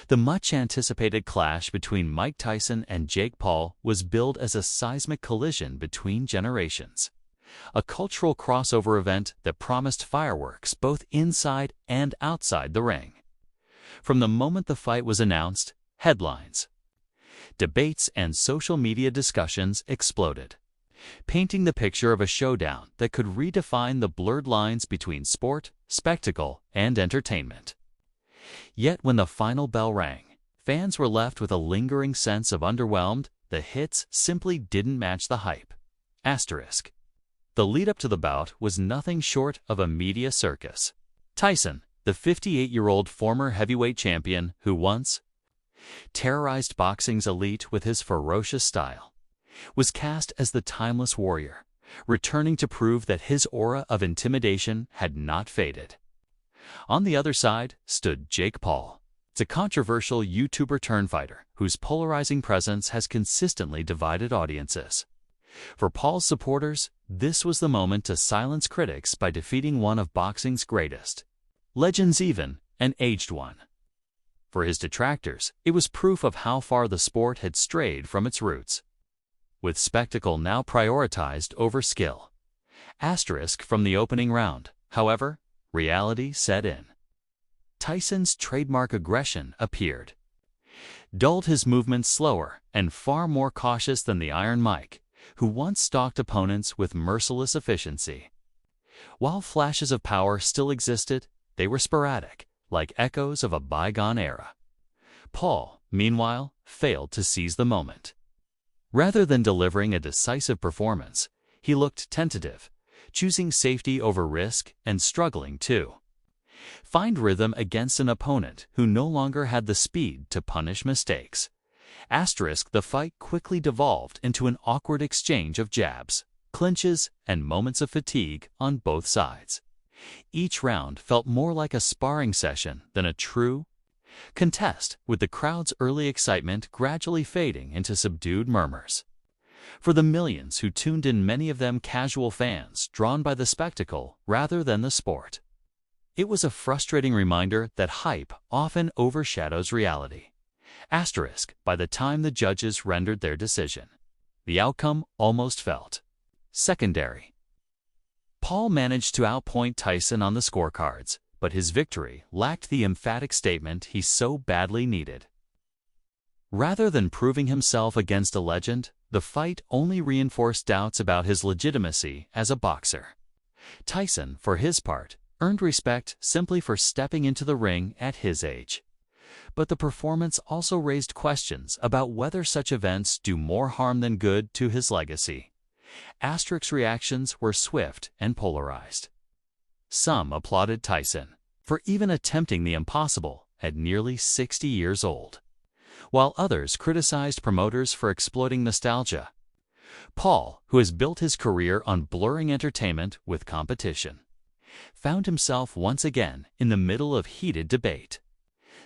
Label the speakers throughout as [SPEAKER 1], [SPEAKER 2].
[SPEAKER 1] The much-anticipated clash between Mike Tyson and Jake Paul was billed as a seismic collision between generations, a cultural crossover event that promised fireworks both inside and outside the ring. From the moment the fight was announced, headlines, debates, and social media discussions exploded, painting the picture of a showdown that could redefine the blurred lines between sport, spectacle, and entertainment. Yet when the final bell rang, fans were left with a lingering sense of underwhelmed. The hits simply didn't match the hype. Asterisk. The lead-up to the bout was nothing short of a media circus. Tyson, the 58-year-old former heavyweight champion who once terrorized boxing's elite with his ferocious style, was cast as the timeless warrior, returning to prove that his aura of intimidation had not faded. On the other side stood Jake Paul, a controversial YouTuber-turned-fighter whose polarizing presence has consistently divided audiences. For Paul's supporters, this was the moment to silence critics by defeating one of boxing's greatest legends, even an aged one. For his detractors, it was proof of how far the sport had strayed from its roots, with spectacle now prioritized over skill. Asterisk from the opening round, however, reality set in. Tyson's trademark aggression appeared, dulled his movements slower and far more cautious than the Iron Mike, who once stalked opponents with merciless efficiency. While flashes of power still existed, they were sporadic, like echoes of a bygone era. Paul, meanwhile, failed to seize the moment. Rather than delivering a decisive performance, he looked tentative, choosing safety over risk and struggling to find rhythm against an opponent who no longer had the speed to punish mistakes. Asterisk. The fight quickly devolved into an awkward exchange of jabs, clinches, and moments of fatigue on both sides. Each round felt more like a sparring session than a true contest, with the crowd's early excitement gradually fading into subdued murmurs. For the millions who tuned in, many of them casual fans drawn by the spectacle rather than the sport, it was a frustrating reminder that hype often overshadows reality. Asterisk. By the time the judges rendered their decision, the outcome almost felt secondary. Paul managed to outpoint Tyson on the scorecards, but his victory lacked the emphatic statement he so badly needed. Rather than proving himself against a legend, the fight only reinforced doubts about his legitimacy as a boxer. Tyson, for his part, earned respect simply for stepping into the ring at his age. But the performance also raised questions about whether such events do more harm than good to his legacy. Asterisk's reactions were swift and polarized. Some applauded Tyson for even attempting the impossible at nearly 60 years old, while others criticized promoters for exploiting nostalgia. Paul, who has built his career on blurring entertainment with competition, found himself once again in the middle of heated debate,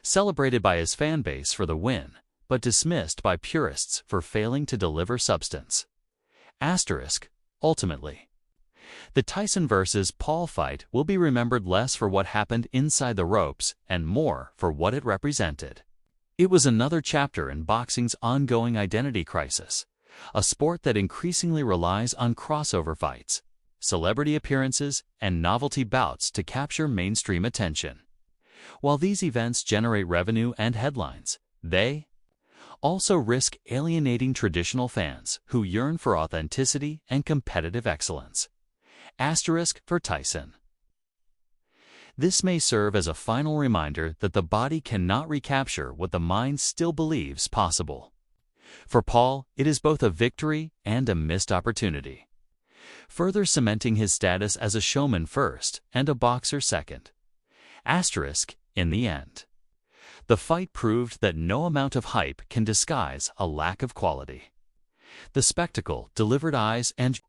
[SPEAKER 1] celebrated by his fan base for the win, but dismissed by purists for failing to deliver substance. Asterisk. Ultimately, the Tyson vs. Paul fight will be remembered less for what happened inside the ropes and more for what it represented. It was another chapter in boxing's ongoing identity crisis, a sport that increasingly relies on crossover fights, celebrity appearances, and novelty bouts to capture mainstream attention. While these events generate revenue and headlines, they also risk alienating traditional fans who yearn for authenticity and competitive excellence. Asterisk. For Tyson, this may serve as a final reminder that the body cannot recapture what the mind still believes possible. For Paul, it is both a victory and a missed opportunity, further cementing his status as a showman first and a boxer second. Asterisk. In the end, the fight proved that no amount of hype can disguise a lack of quality. The spectacle delivered eyes and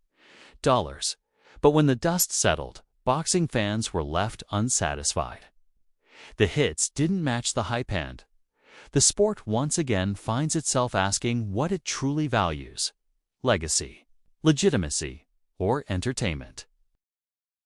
[SPEAKER 1] dollars, but when the dust settled, boxing fans were left unsatisfied. The hits didn't match the hype, and the sport once again finds itself asking what it truly values: legacy, legitimacy, or entertainment.